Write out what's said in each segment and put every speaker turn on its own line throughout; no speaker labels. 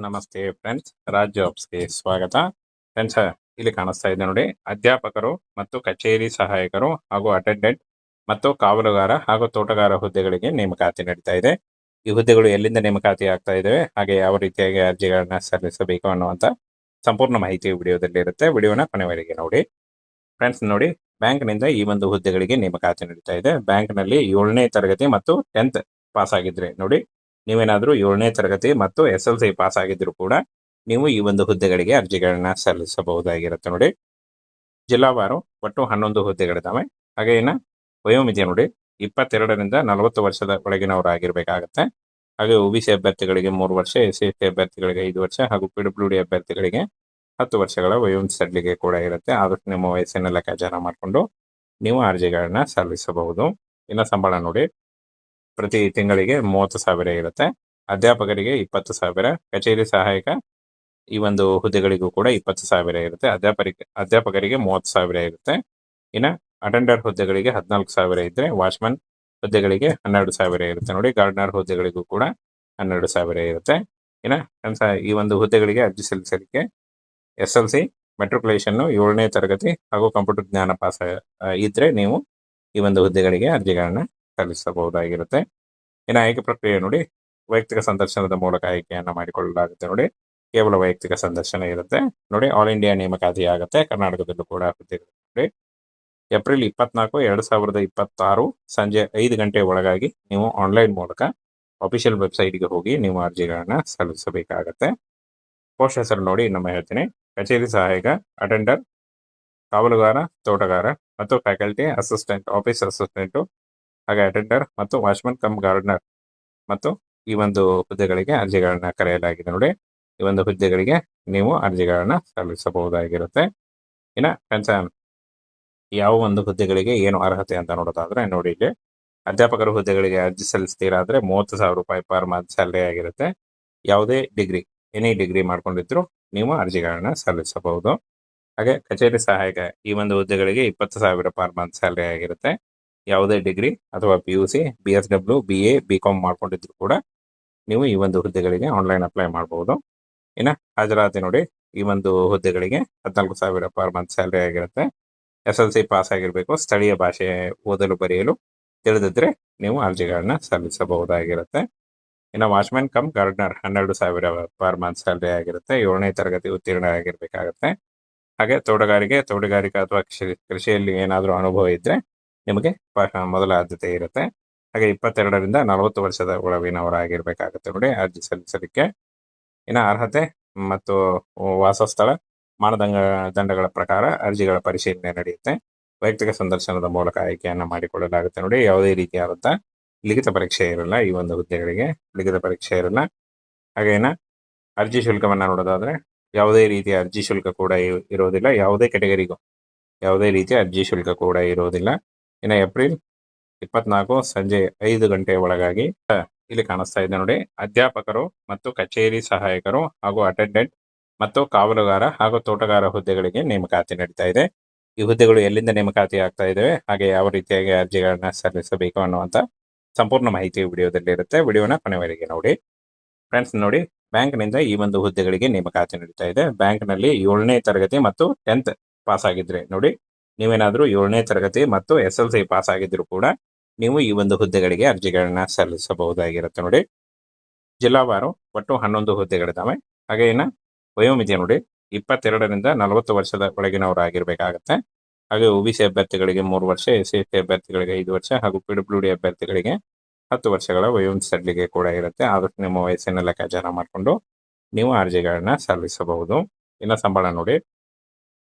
ನಮಸ್ತೆ ಫ್ರೆಂಡ್ಸ್, ರಾಜ್ ಜಾಬ್ಸ್ಗೆ ಸ್ವಾಗತ. ಫ್ರೆಂಡ್ಸ್, ಇಲ್ಲಿ ಕಾಣಿಸ್ತಾ ಇದೆ ನೋಡಿ, ಅಧ್ಯಾಪಕರು ಮತ್ತು ಕಚೇರಿ ಸಹಾಯಕರು ಹಾಗೂ ಅಟೆಂಡೆಂಟ್ ಮತ್ತು ಕಾವಲುಗಾರ ಹಾಗೂ ತೋಟಗಾರ ಹುದ್ದೆಗಳಿಗೆ ನೇಮಕಾತಿ ನಡೀತಾ ಇದೆ. ಈ ಹುದ್ದೆಗಳು ಎಲ್ಲಿಂದ ನೇಮಕಾತಿ ಆಗ್ತಾ ಇದಾವೆ, ಹಾಗೆ ಯಾವ ರೀತಿಯಾಗಿ ಅರ್ಜಿಗಳನ್ನ ಸಲ್ಲಿಸಬೇಕು ಅನ್ನುವಂತ ಸಂಪೂರ್ಣ ಮಾಹಿತಿ ವಿಡಿಯೋದಲ್ಲಿ ಇರುತ್ತೆ. ವಿಡಿಯೋನ ಕೊನೆವರೆಗೆ ನೋಡಿ. ಫ್ರೆಂಡ್ಸ್ ನೋಡಿ, ಬ್ಯಾಂಕ್ನಿಂದ ಈ ಒಂದು ಹುದ್ದೆಗಳಿಗೆ ನೇಮಕಾತಿ ನಡೀತಾ ಇದೆ. ಬ್ಯಾಂಕ್ನಲ್ಲಿ 7ನೇ ತರಗತಿ ಮತ್ತು 10th ಪಾಸ್ ಆಗಿದ್ರೆ ನೋಡಿ, ನೀವೇನಾದ್ರೂ 7ನೇ ತರಗತಿ ಮತ್ತು SLC ಪಾಸ್ ಆಗಿದ್ರು ಕೂಡ ನೀವು ಈ ಒಂದು ಹುದ್ದೆಗಳಿಗೆ ಅರ್ಜಿಗಳನ್ನ ಸಲ್ಲಿಸಬಹುದಾಗಿರುತ್ತೆ ನೋಡಿ. ಜಿಲ್ಲಾವಾರು ಒಟ್ಟು 11 ಹುದ್ದೆಗಳಿದಾವೆ. ಹಾಗೆ ಇನ್ನ ವಯೋಮಿತಿ ನೋಡಿ, 22ರಿಂದ 40 ವರ್ಷದ ಒಳಗಿನವರಾಗಿರ್ಬೇಕಾಗತ್ತೆ. ಹಾಗೆ OBC ಅಭ್ಯರ್ಥಿಗಳಿಗೆ 3 ವರ್ಷ, SC ಅಭ್ಯರ್ಥಿಗಳಿಗೆ 5 ವರ್ಷ ಹಾಗೂ PWD ಅಭ್ಯರ್ಥಿಗಳಿಗೆ 10 ವರ್ಷಗಳ ವಯೋಮಿತಿ ಸಡಿಲಿಕೆ ಕೂಡ ಇರುತ್ತೆ. ಆದಷ್ಟು ನಿಮ್ಮ ವಯಸ್ಸಿನ ಲೆಕ್ಕಾಚಾರ ಮಾಡಿಕೊಂಡು ನೀವು ಅರ್ಜಿಗಳನ್ನ ಸಲ್ಲಿಸಬಹುದು. ಇನ್ನು ಸಂಬಳ ನೋಡಿ, ಪ್ರತಿ ತಿಂಗಳಿಗೆ 30,000 ಇರುತ್ತೆ. ಅಧ್ಯಾಪಕರಿಗೆ 20,000, ಕಚೇರಿ ಸಹಾಯಕ ಈ ಒಂದು ಹುದ್ದೆಗಳಿಗೂ ಕೂಡ 20,000 ಇರುತ್ತೆ. ಅಧ್ಯಾಪಕರಿಗೆ 30,000 ಇರುತ್ತೆ. ಇನ್ನು ಅಟೆಂಡರ್ ಹುದ್ದೆಗಳಿಗೆ 14,000 ಇದ್ರೆ, ವಾಚ್ಮನ್ ಹುದ್ದೆಗಳಿಗೆ 12,000 ಇರುತ್ತೆ ನೋಡಿ. ಗಾರ್ಡನರ್ ಹುದ್ದೆಗಳಿಗೂ ಕೂಡ 12,000 ಇರುತ್ತೆ. ಇನ್ನು ಈ ಒಂದು ಹುದ್ದೆಗಳಿಗೆ ಅರ್ಜಿ ಸಲ್ಲಿಸಲಿಕ್ಕೆ SLC, ಮೆಟ್ರಿಕ್ಯುಲೇಷನ್, 7ನೇ ತರಗತಿ ಹಾಗೂ ಕಂಪ್ಯೂಟರ್ ಜ್ಞಾನ ಪಾಸ್ ಇದ್ರೆ ನೀವು ಈ ಒಂದು ಹುದ್ದೆಗಳಿಗೆ ಅರ್ಜಿಗಳನ್ನ ಸಲ್ಲಿಸಬಹುದಾಗಿರುತ್ತೆ. ಇನ್ನು ಆಯ್ಕೆ ಪ್ರಕ್ರಿಯೆ ನೋಡಿ, ವೈಯಕ್ತಿಕ ಸಂದರ್ಶನದ ಮೂಲಕ ಆಯ್ಕೆಯನ್ನ ಮಾಡಿಕೊಳ್ಳಲಾಗುತ್ತೆ ನೋಡಿ. ಕೇವಲ ವೈಯಕ್ತಿಕ ಸಂದರ್ಶನ ಇರುತ್ತೆ ನೋಡಿ. ಆಲ್ ಇಂಡಿಯಾ ನೇಮಕಾತಿ ಆಗುತ್ತೆ. ಕರ್ನಾಟಕದಲ್ಲೂ ಕೂಡ ಹುದ್ದೆಗಳು ನೋಡಿ. ಏಪ್ರಿಲ್ 24, 2026 ಸಂಜೆ 5 ಗಂಟೆ ಒಳಗಾಗಿ ನೀವು ಆನ್ಲೈನ್ ಮೂಲಕ ಅಫಿಷಿಯಲ್ ವೆಬ್ಸೈಟ್ಗೆ ಹೋಗಿ ನೀವು ಅರ್ಜಿಗಳನ್ನ ಸಲ್ಲಿಸಬೇಕಾಗತ್ತೆ. ಪೋಸ್ಟ್ ಹೆಸರು ನೋಡಿ, ಇನ್ನೊಮ್ಮೆ ಹೇಳ್ತೀನಿ. ಕಚೇರಿ ಸಹಾಯಕ, ಅಟೆಂಡರ್, ಕಾವಲುಗಾರ, ತೋಟಗಾರ ಮತ್ತು ಫ್ಯಾಕಲ್ಟಿ ಅಸಿಸ್ಟೆಂಟ್, ಆಫೀಸ್ ಅಸಿಸ್ಟೆಂಟು, ಹಾಗೆ ಅಟೆಂಡರ್ ಮತ್ತು ವಾಚ್ಮನ್ ಕಮ್ ಗಾರ್ಡನರ್ ಮತ್ತು ಈ ಒಂದು ಹುದ್ದೆಗಳಿಗೆ ಅರ್ಜಿಗಳನ್ನ ಕರೆಯಲಾಗಿದೆ ನೋಡಿ. ಈ ಒಂದು ಹುದ್ದೆಗಳಿಗೆ ನೀವು ಅರ್ಜಿಗಳನ್ನ ಸಲ್ಲಿಸಬಹುದಾಗಿರುತ್ತೆ. ಇನ್ನು ಫ್ರೆಂಡ್ಸ್, ಯಾವ ಒಂದು ಹುದ್ದೆಗಳಿಗೆ ಏನು ಅರ್ಹತೆ ಅಂತ ನೋಡೋದಾದ್ರೆ ನೋಡಿ, ಇಲ್ಲಿ ಅಧ್ಯಾಪಕರ ಹುದ್ದೆಗಳಿಗೆ ಅರ್ಜಿ ಸಲ್ಲಿಸ್ತೀರಾದ್ರೆ 30,000 ರೂಪಾಯಿ ಪರ್ ಮಂತ್ ಸ್ಯಾಲರಿ ಆಗಿರುತ್ತೆ. ಯಾವುದೇ ಡಿಗ್ರಿ, ಎನಿ ಡಿಗ್ರಿ ಮಾಡ್ಕೊಂಡಿದ್ರು ನೀವು ಅರ್ಜಿಗಳನ್ನ ಸಲ್ಲಿಸಬಹುದು. ಹಾಗೆ ಕಚೇರಿ ಸಹಾಯಕ ಈ ಒಂದು ಹುದ್ದೆಗಳಿಗೆ 20,000 ಪರ್ ಮಂತ್ ಸ್ಯಾಲರಿ ಆಗಿರುತ್ತೆ. ಯಾವುದೇ ಡಿಗ್ರಿ ಅಥವಾ PUC, BSW, BA, BCom ಮಾಡ್ಕೊಂಡಿದ್ರು ಕೂಡ ನೀವು ಈ ಒಂದು ಹುದ್ದೆಗಳಿಗೆ ಆನ್ಲೈನ್ ಅಪ್ಲೈ ಮಾಡಬಹುದು. ಇನ್ನು ಹಾಜರಾತಿ ನೋಡಿ, ಈ ಒಂದು ಹುದ್ದೆಗಳಿಗೆ 14,000 ಪರ್ ಮಂತ್ ಸ್ಯಾಲರಿ ಆಗಿರುತ್ತೆ. SLC ಪಾಸ್ ಆಗಿರಬೇಕು. ಸ್ಥಳೀಯ ಭಾಷೆ ಓದಲು ಬರೆಯಲು ತಿಳಿದಿದ್ರೆ ನೀವು ಅರ್ಜಿಗಳನ್ನ ಸಲ್ಲಿಸಬಹುದಾಗಿರುತ್ತೆ. ಇನ್ನು watchman come gardener 12,000 per month salary ಆಗಿರುತ್ತೆ. 7ನೇ ತರಗತಿ ಉತ್ತೀರ್ಣ ಆಗಿರ್ಬೇಕಾಗತ್ತೆ. ಹಾಗೆ ತೋಟಗಾರಿಕೆ ಅಥವಾ ಕೃಷಿಯಲ್ಲಿ ಏನಾದರೂ ಅನುಭವ ಇದ್ರೆ ನಿಮಗೆ ಮೊದಲ ಆದ್ಯತೆ ಇರುತ್ತೆ. ಹಾಗೆ 22ರಿಂದ 40 ವರ್ಷದ ಒಳಗಿನವರಾಗಿರ್ಬೇಕಾಗತ್ತೆ ನೋಡಿ ಅರ್ಜಿ ಸಲ್ಲಿಸಲಿಕ್ಕೆ. ಇನ್ನು ಅರ್ಹತೆ ಮತ್ತು ವಾಸಸ್ಥಳ ಮಾನದಂಡಗಳ ಪ್ರಕಾರ ಅರ್ಜಿಗಳ ಪರಿಶೀಲನೆ ನಡೆಯುತ್ತೆ. ವೈಯಕ್ತಿಕ ಸಂದರ್ಶನದ ಮೂಲಕ ಆಯ್ಕೆಯನ್ನ ಮಾಡಿಕೊಳ್ಳಲಾಗುತ್ತೆ ನೋಡಿ. ಯಾವುದೇ ರೀತಿಯಾದಂಥ ಲಿಖಿತ ಪರೀಕ್ಷೆ ಇರಲ್ಲ. ಈ ಒಂದು ಹುದ್ದೆಗಳಿಗೆ ಲಿಖಿತ ಪರೀಕ್ಷೆ ಇರಲ್ಲ. ಹಾಗೇನ ಅರ್ಜಿ ಶುಲ್ಕವನ್ನ ನೋಡೋದಾದ್ರೆ ಯಾವುದೇ ರೀತಿಯ ಅರ್ಜಿ ಶುಲ್ಕ ಕೂಡ ಇರೋದಿಲ್ಲ. ಯಾವುದೇ ಕೆಟಗರಿಗೂ ಯಾವುದೇ ರೀತಿಯ ಅರ್ಜಿ ಶುಲ್ಕ ಕೂಡ ಇರೋದಿಲ್ಲ. ಇನ್ನು ಏಪ್ರಿಲ್ 24 ಸಂಜೆ 5 ಗಂಟೆ ಒಳಗಾಗಿ ಇಲ್ಲಿ ಕಾಣಿಸ್ತಾ ಇದೆ ನೋಡಿ, ಅಧ್ಯಾಪಕರು ಮತ್ತು ಕಚೇರಿ ಸಹಾಯಕರು ಹಾಗೂ ಅಟೆಂಡೆಂಟ್ ಮತ್ತು ಕಾವಲುಗಾರ ಹಾಗೂ ತೋಟಗಾರ ಹುದ್ದೆಗಳಿಗೆ ನೇಮಕಾತಿ ನಡೀತಾ ಇದೆ. ಈ ಹುದ್ದೆಗಳು ಎಲ್ಲಿಂದ ನೇಮಕಾತಿ ಆಗ್ತಾ ಇದಾವೆ, ಹಾಗೆ ಯಾವ ರೀತಿಯಾಗಿ ಅರ್ಜಿಗಳನ್ನ ಸಲ್ಲಿಸಬೇಕು ಅನ್ನುವಂತ ಸಂಪೂರ್ಣ ಮಾಹಿತಿ ವಿಡಿಯೋದಲ್ಲಿ ಇರುತ್ತೆ. ವಿಡಿಯೋನ ಕೊನೆವರೆಗೆ ನೋಡಿ. ಫ್ರೆಂಡ್ಸ್ ನೋಡಿ, ಬ್ಯಾಂಕ್ನಿಂದ ಈ ಒಂದು ಹುದ್ದೆಗಳಿಗೆ ನೇಮಕಾತಿ ನಡೀತಾ ಇದೆ. ಬ್ಯಾಂಕ್ನಲ್ಲಿ 7ನೇ ತರಗತಿ ಮತ್ತು 10th ಪಾಸ್ ಆಗಿದ್ರೆ ನೋಡಿ, ನೀವೇನಾದ್ರೂ 7ನೇ ತರಗತಿ ಮತ್ತು SLC ಪಾಸ್ ಆಗಿದ್ರು ಕೂಡ ನೀವು ಈ ಒಂದು ಹುದ್ದೆಗಳಿಗೆ ಅರ್ಜಿಗಳನ್ನ ಸಲ್ಲಿಸಬಹುದಾಗಿರುತ್ತೆ ನೋಡಿ. ಜಿಲ್ಲಾವಾರು ಒಟ್ಟು 11 ಹುದ್ದೆಗಳಿದಾವೆ. ಹಾಗೆ ಇನ್ನ ವಯೋಮಿತಿ ನೋಡಿ, 22ರಿಂದ 40 ವರ್ಷದ ಒಳಗಿನವರಾಗಿರ್ಬೇಕಾಗತ್ತೆ. ಹಾಗೆ OBC ಅಭ್ಯರ್ಥಿಗಳಿಗೆ 3 ವರ್ಷ, SC ಅಭ್ಯರ್ಥಿಗಳಿಗೆ 5 ವರ್ಷ ಹಾಗೂ PWD ಅಭ್ಯರ್ಥಿಗಳಿಗೆ 10 ವರ್ಷಗಳ ವಯೋಮಿತಿ ಸಡಿಲಿಕೆ ಕೂಡ ಇರುತ್ತೆ. ಆದಷ್ಟು ನಿಮ್ಮ ವಯಸ್ಸಿನ ಲೆಕ್ಕಾಚಾರ ಮಾಡಿಕೊಂಡು ನೀವು ಅರ್ಜಿಗಳನ್ನ ಸಲ್ಲಿಸಬಹುದು. ಇನ್ನು ಸಂಬಳ ನೋಡಿ,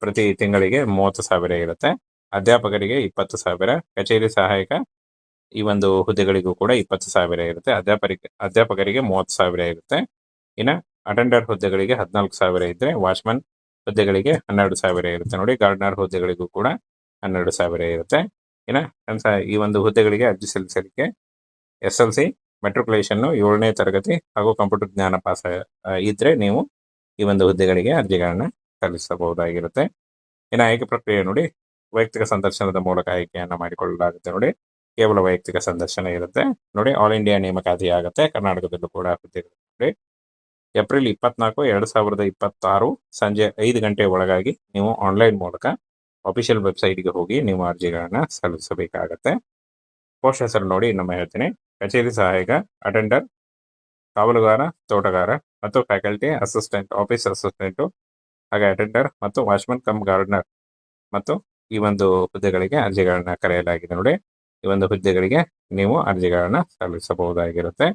ಪ್ರತಿ ತಿಂಗಳಿಗೆ 30,000 ಇರುತ್ತೆ. ಅಧ್ಯಾಪಕರಿಗೆ 20,000, ಕಚೇರಿ ಸಹಾಯಕ ಈ ಒಂದು ಹುದ್ದೆಗಳಿಗೂ ಕೂಡ 20,000 ಇರುತ್ತೆ. ಅಧ್ಯಾಪಕರಿಗೆ 30,000 ಇರುತ್ತೆ. ಇನ್ನು ಅಟೆಂಡರ್ ಹುದ್ದೆಗಳಿಗೆ 14,000 ಇದ್ರೆ, ವಾಚ್ಮನ್ ಹುದ್ದೆಗಳಿಗೆ 12,000 ಇರುತ್ತೆ ನೋಡಿ. ಗಾರ್ಡನರ್ ಹುದ್ದೆಗಳಿಗೂ ಕೂಡ 12,000 ಇರುತ್ತೆ. ಇನ್ನು ಈ ಒಂದು ಹುದ್ದೆಗಳಿಗೆ ಅರ್ಜಿ ಸಲ್ಲಿಸಲಿಕ್ಕೆ SLC, ಮೆಟ್ರಿಕ್ಯುಲೇಷನ್, 7ನೇ ತರಗತಿ ಹಾಗೂ ಕಂಪ್ಯೂಟರ್ ಜ್ಞಾನ ಪಾಸ್ ಇದ್ರೆ ನೀವು ಈ ಒಂದು ಹುದ್ದೆಗಳಿಗೆ ಅರ್ಜಿಗಳನ್ನ ಸಲ್ಲಿಸಬಹುದಾಗಿರುತ್ತೆ. ಇನ್ನು ಆಯ್ಕೆ ಪ್ರಕ್ರಿಯೆ ನೋಡಿ, ವೈಯಕ್ತಿಕ ಸಂದರ್ಶನದ ಮೂಲಕ ಆಯ್ಕೆಯನ್ನ ಮಾಡಿಕೊಳ್ಳಲಾಗುತ್ತೆ ನೋಡಿ. ಕೇವಲ ವೈಯಕ್ತಿಕ ಸಂದರ್ಶನ ಇರುತ್ತೆ ನೋಡಿ. ಆಲ್ ಇಂಡಿಯಾ ನೇಮಕಾತಿ ಆಗುತ್ತೆ. ಕರ್ನಾಟಕದಲ್ಲೂ ಕೂಡ ಹುದ್ದೆಗಳು ನೋಡಿ. ಏಪ್ರಿಲ್ 24, 2026 ಸಂಜೆ 5 ಗಂಟೆ ಒಳಗಾಗಿ ನೀವು ಆನ್ಲೈನ್ ಮೂಲಕ ಅಫಿಷಿಯಲ್ ವೆಬ್ಸೈಟ್ಗೆ ಹೋಗಿ ನೀವು ಅರ್ಜಿಗಳನ್ನು ಸಲ್ಲಿಸಬೇಕಾಗತ್ತೆ. ಪೋಸ್ಟ್ ಹೆಸರು ನೋಡಿ ಇನ್ನೊಮ್ಮೆ ಹೇಳ್ತೀನಿ. ಕಚೇರಿ ಸಹಾಯಕ, ಅಟೆಂಡರ್, ಕಾವಲುಗಾರ, ತೋಟಗಾರ ಮತ್ತು ಫ್ಯಾಕಲ್ಟಿ ಅಸಿಸ್ಟೆಂಟ್, ಆಫೀಸ್ ಅಸಿಸ್ಟೆಂಟು, ಹಾಗೆ ಅಟೆಂಡರ್ ಮತ್ತು ವಾಚ್ಮನ್ ಕಮ್ ಗಾರ್ಡನರ್ ಮತ್ತು ಈ ಒಂದು ಹುದ್ದೆಗಳಿಗೆ ಅರ್ಜಿಗಳನ್ನ ಕರೆಯಲಾಗಿದೆ ನೋಡಿ. ಈ ಒಂದು ಹುದ್ದೆಗಳಿಗೆ ನೀವು ಅರ್ಜಿಗಳನ್ನ ಸಲ್ಲಿಸಬಹುದಾಗಿರುತ್ತೆ.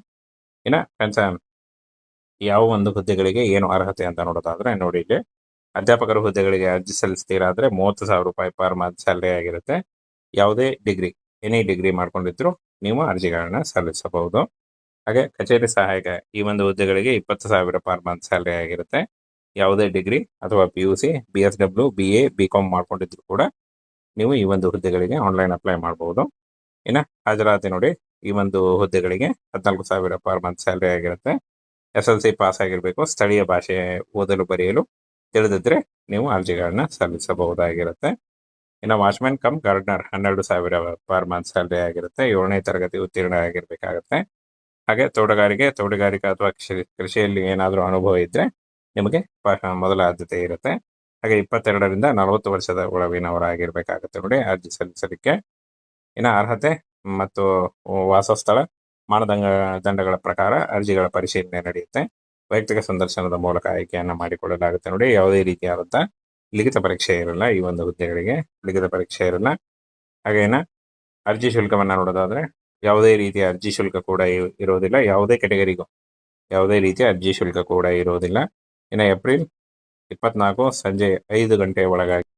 ಇನ್ನು ಫ್ರೆಂಡ್ಸ್, ಯಾವ ಒಂದು ಹುದ್ದೆಗಳಿಗೆ ಏನು ಅರ್ಹತೆ ಅಂತ ನೋಡೋದಾದ್ರೆ ನೋಡಿ, ಇಲ್ಲಿ ಅಧ್ಯಾಪಕರ ಹುದ್ದೆಗಳಿಗೆ ಅರ್ಜಿ ಸಲ್ಲಿಸ್ತೀರಾದ್ರೆ 30,000 ರೂಪಾಯಿ ಪರ್ ಮಂತ್ ಸ್ಯಾಲರಿ ಆಗಿರುತ್ತೆ. ಯಾವುದೇ ಡಿಗ್ರಿ, ಎನಿ ಡಿಗ್ರಿ ಮಾಡ್ಕೊಂಡಿದ್ರು ನೀವು ಅರ್ಜಿಗಳನ್ನ ಸಲ್ಲಿಸಬಹುದು. ಹಾಗೆ ಕಚೇರಿ ಸಹಾಯಕ, ಈ ಒಂದು ಹುದ್ದೆಗಳಿಗೆ 20,000 ಪರ್ ಮಂತ್ ಸ್ಯಾಲರಿ ಆಗಿರುತ್ತೆ. ಯಾವುದೇ ಡಿಗ್ರಿ ಅಥವಾ PUC, BSW, BA, BCom ಮಾಡ್ಕೊಂಡಿದ್ರು ಕೂಡ ನೀವು ಈ ಒಂದು ಹುದ್ದೆಗಳಿಗೆ ಆನ್ಲೈನ್ ಅಪ್ಲೈ ಮಾಡಬಹುದು. ಇನ್ನು ಹಾಜರಾತಿ ನೋಡಿ, ಈ ಒಂದು ಹುದ್ದೆಗಳಿಗೆ 14,000 ಪರ್ ಮಂತ್ ಸ್ಯಾಲರಿ ಆಗಿರುತ್ತೆ. SLC ಪಾಸ್ ಆಗಿರಬೇಕು. ಸ್ಥಳೀಯ ಭಾಷೆ ಓದಲು ಬರೆಯಲು ತಿಳಿದಿದ್ರೆ ನೀವು ಅರ್ಜಿಗಳನ್ನ ಸಲ್ಲಿಸಬಹುದಾಗಿರುತ್ತೆ. ಇನ್ನು watchman come gardener 12,000 per month salary ಆಗಿರುತ್ತೆ. 7ನೇ ತರಗತಿ ಉತ್ತೀರ್ಣ ಆಗಿರ್ಬೇಕಾಗತ್ತೆ. ಹಾಗೆ ತೋಟಗಾರಿಕೆ ಅಥವಾ ಕೃಷಿಯಲ್ಲಿ ಏನಾದರೂ ಅನುಭವ ಇದ್ರೆ ನಿಮಗೆ ಮೊದಲ ಆದ್ಯತೆ ಇರುತ್ತೆ. ಹಾಗೆ 22ರಿಂದ 40 ವರ್ಷದ ಒಳಗಿನವರಾಗಿರ್ಬೇಕಾಗತ್ತೆ ನೋಡಿ ಅರ್ಜಿ ಸಲ್ಲಿಸಲಿಕ್ಕೆ. ಇನ್ನು ಅರ್ಹತೆ ಮತ್ತು ವಾಸಸ್ಥಳ ಮಾನದಂಡಗಳ ಪ್ರಕಾರ ಅರ್ಜಿಗಳ ಪರಿಶೀಲನೆ ನಡೆಯುತ್ತೆ. ವೈಯಕ್ತಿಕ ಸಂದರ್ಶನದ ಮೂಲಕ ಆಯ್ಕೆಯನ್ನು ಮಾಡಿಕೊಳ್ಳಲಾಗುತ್ತೆ ನೋಡಿ. ಯಾವುದೇ ರೀತಿಯಾದಂಥ ಲಿಖಿತ ಪರೀಕ್ಷೆ ಇರಲ್ಲ. ಈ ಒಂದು ಹುದ್ದೆಗಳಿಗೆ ಲಿಖಿತ ಪರೀಕ್ಷೆ ಇರಲ್ಲ. ಹಾಗೇನ ಅರ್ಜಿ ಶುಲ್ಕವನ್ನು ನೋಡೋದಾದ್ರೆ ಯಾವುದೇ ರೀತಿಯ ಅರ್ಜಿ ಶುಲ್ಕ ಕೂಡ ಇರೋದಿಲ್ಲ. ಯಾವುದೇ ಕೆಟಗರಿಗೂ ಯಾವುದೇ ರೀತಿಯ ಅರ್ಜಿ ಶುಲ್ಕ ಕೂಡ ಇರೋದಿಲ್ಲ. ಇನ್ನು ಏಪ್ರಿಲ್ 24 ಸಂಜೆ 5 ಗಂಟೆ ಒಳಗಾಗಿ